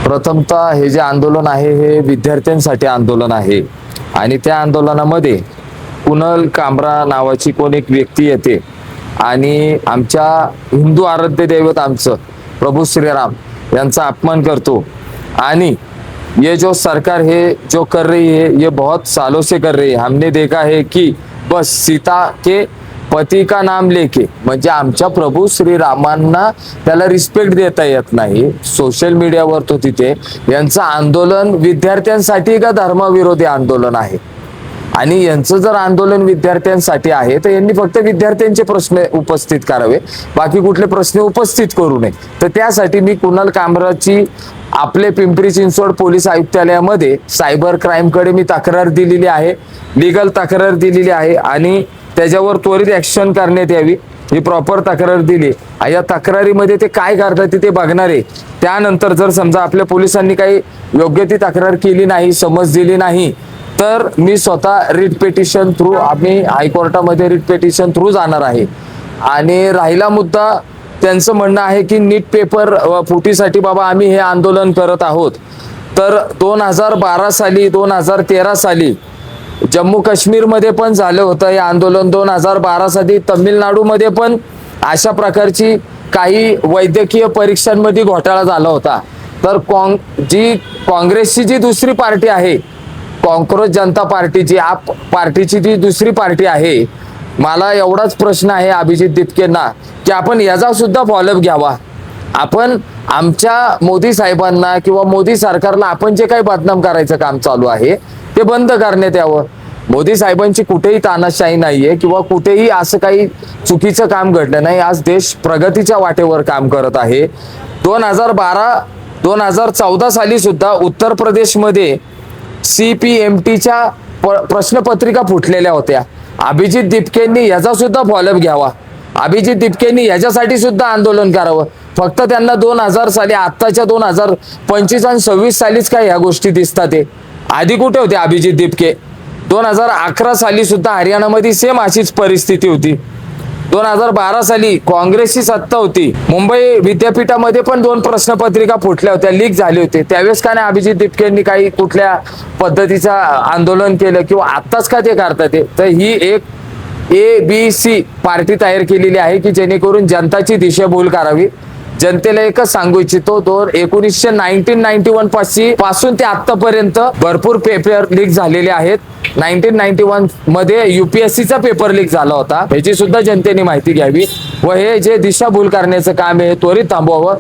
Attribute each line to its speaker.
Speaker 1: प्रथमतः हे जे आंदोलन आहे हे विद्यार्थ्यांसाठी आंदोलन आहे आणि त्या आंदोलनामध्ये कुणाल कामरा नावाची कोण एक व्यक्ती येते आणि आमच्या हिंदू आराध्य दैवत आमचं प्रभू श्रीराम यांचा अपमान करतो आणि ये जो सरकार है जो कर रही है ये बहुत सालों से कर रही है। हमने देखा है कि बस सीता के पती का नाम लेके म्हणजे आमच्या प्रभू श्रीरामांना त्याला रिस्पेक्ट देता येत नाही। सोशल मीडियावर तो तिथे यांचं आंदोलन विद्यार्थ्यांसाठी का धर्मविरोधी आंदोलन आहे आणि यांचं जर आंदोलन विद्यार्थ्यांसाठी आहे तर यांनी फक्त विद्यार्थ्यांचे प्रश्न उपस्थित करावे, बाकी कुठले प्रश्न उपस्थित करू नये। तर त्यासाठी मी कुणाल कामराची आपले पिंपरी चिंचवड पोलीस आयुक्तालयामध्ये सायबर क्राईम कडे मी तक्रार दिलेली आहे, लीगल तक्रार दिलेली आहे आणि त्याच्यावर त्वरित ऍक्शन करण्यात यावी ही प्रॉपर तक्रार दिली। या तक्रारीमध्ये ते काय करतात ते बघणार आहे। त्यानंतर जर समजा आपल्या पोलिसांनी काही योग्य ती तक्रार केली नाही, समज दिली नाही तर मी स्वतः रिट पिटिशन थ्रू आम्ही हायकोर्टामध्ये रिट पिटिशन थ्रू जाणार आहे। आणि राहिला मुद्दा त्यांचं म्हणणं आहे की नीट पेपर फुटीसाठी बाबा आम्ही हे आंदोलन करत आहोत। तर 2012 साली 2013 साली जम्मू काश्मीर मध्ये पण झालं होतं हे आंदोलन। 2012 साली तमिळनाडूमध्ये पण अशा प्रकारची काही वैद्यकीय परीक्षांमध्ये घोटाळा झाला होता। तर काँग्रेसची जी दुसरी पार्टी आहे, काँग्रेस जनता पार्टीची आप पार्टीची जी दुसरी पार्टी आहे, मला एवढाच प्रश्न आहे अभिजित दिपकेंना की आपण याचा सुद्धा फॉलोअप घ्यावा। आपण आमच्या मोदी साहेबांना किंवा मोदी सरकारला आपण जे काही बदनाम करायचं काम चालू आहे ते बंद करण्यात यावं। मोदी साहेबांची कुठेही तानाशाही नाहीये किंवा कुठेही असं काही चुकीचं काम घडलं नाही। आज देश प्रगतीच्या वाटेवर काम करत आहे। 2014 साली सुद्धा उत्तर प्रदेशमध्ये CPMTच्या प्रश्नपत्रिका फुटलेल्या होत्या। अभिजित दिपकेंनी याचा सुद्धा फॉलोअप घ्यावा। अभिजित दिपकेंनी याच्यासाठी सुद्धा आंदोलन करावं। फक्त त्यांना 2000 साली आत्ताच्या 2025 आणि 26 सालीच काय ह्या गोष्टी दिसतात ते, आधी कुठे होते अभिजित दिपके? 2011 साली सुद्धा हरियाणामध्ये सेम अशीच परिस्थिती होती। 2012 साली काँग्रेसची सत्ता होती। मुंबई विद्यापीठामध्ये पण 2 प्रश्नपत्रिका फुटल्या होत्या, लीक झाले होते। त्यावेळेस का नाही अभिजित दिपकेंनी काही कुठल्या पद्धतीचं आंदोलन केलं किंवा आत्ताच का ते करतात ते? तर ही एक ABC पार्टी तयार केलेली आहे की जेणेकरून जनताची दिशाभूल करावी। जनतेला एकच सांगू इच्छितो, 1991 पासून ते आतापर्यंत भरपूर पेपर लीक झालेले आहेत। 1991 मध्ये UPSCचा पेपर लीक झाला होता, याची सुद्धा जनतेने माहिती घ्यावी व हे जे दिशाभूल करण्याचं काम आहे त्वरित थांबवावं।